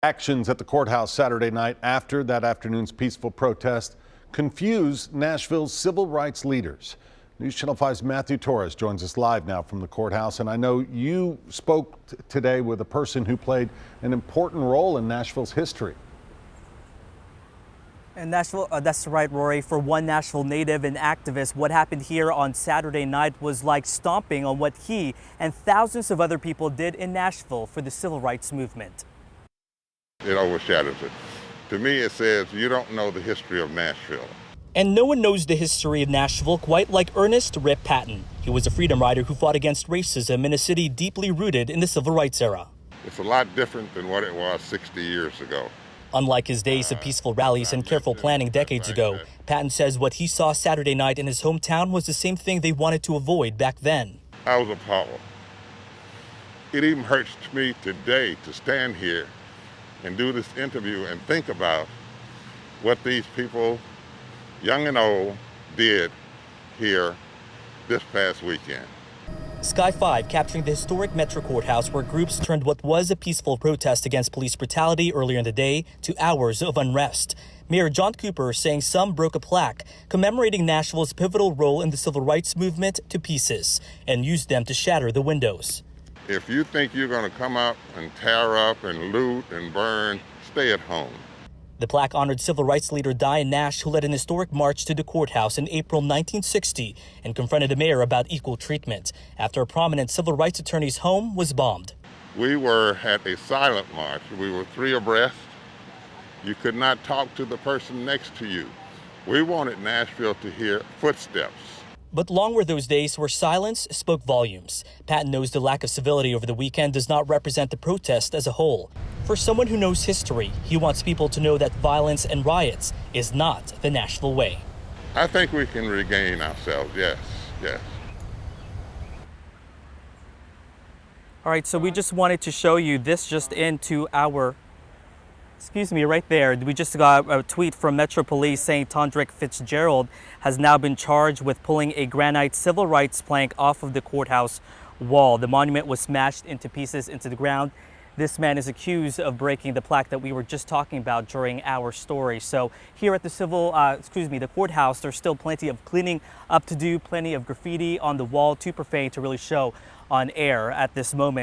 Actions at the courthouse Saturday night after that afternoon's peaceful protest confused Nashville's civil rights leaders. News Channel 5's Matthew Torres joins us live now from the courthouse, and I know you spoke today with a person who played an important role in Nashville's history. And Nashville, that's right, Rory. For one Nashville native and activist, what happened here on Saturday night was like stomping on what he and thousands of other people did in Nashville for the civil rights movement. It overshadows it. To me, it says you don't know the history of Nashville. And no one knows the history of Nashville quite like Ernest "Rip" Patton. He was a freedom rider who fought against racism in a city deeply rooted in the civil rights era. It's a lot different than what it was 60 years ago. Unlike his days of peaceful rallies and careful planning decades ago, Patton says what he saw Saturday night in his hometown was the same thing they wanted to avoid back then. I was appalled. It even hurts me today to stand here and do this interview and think about what these people, young and old, did here this past weekend. Sky 5 capturing the historic Metro Courthouse, where groups turned what was a peaceful protest against police brutality earlier in the day to hours of unrest. Mayor John Cooper saying some broke a plaque commemorating Nashville's pivotal role in the civil rights movement to pieces and used them to shatter the windows. If you think you're going to come out and tear up and loot and burn, stay at home. The plaque honored civil rights leader Diane Nash, who led an historic march to the courthouse in April 1960 and confronted the mayor about equal treatment after a prominent civil rights attorney's home was bombed. We had a silent march. We were three abreast. You could not talk to the person next to you. We wanted Nashville to hear footsteps. But long were those days where silence spoke volumes. Patton knows the lack of civility over the weekend does not represent the protest as a whole. For someone who knows history, he wants people to know that violence and riots is not the Nashville way. I think we can regain ourselves, yes. All right, so we just wanted to show you this just into our, excuse me, right there. We just got a tweet from Metro Police saying Tondrick Fitzgerald has now been charged with pulling a granite civil rights plank off of the courthouse wall. The monument was smashed into pieces into the ground. This man is accused of breaking the plaque that we were just talking about during our story. So here at the courthouse, there's still plenty of cleaning up to do, plenty of graffiti on the wall, too profane to really show on air at this moment.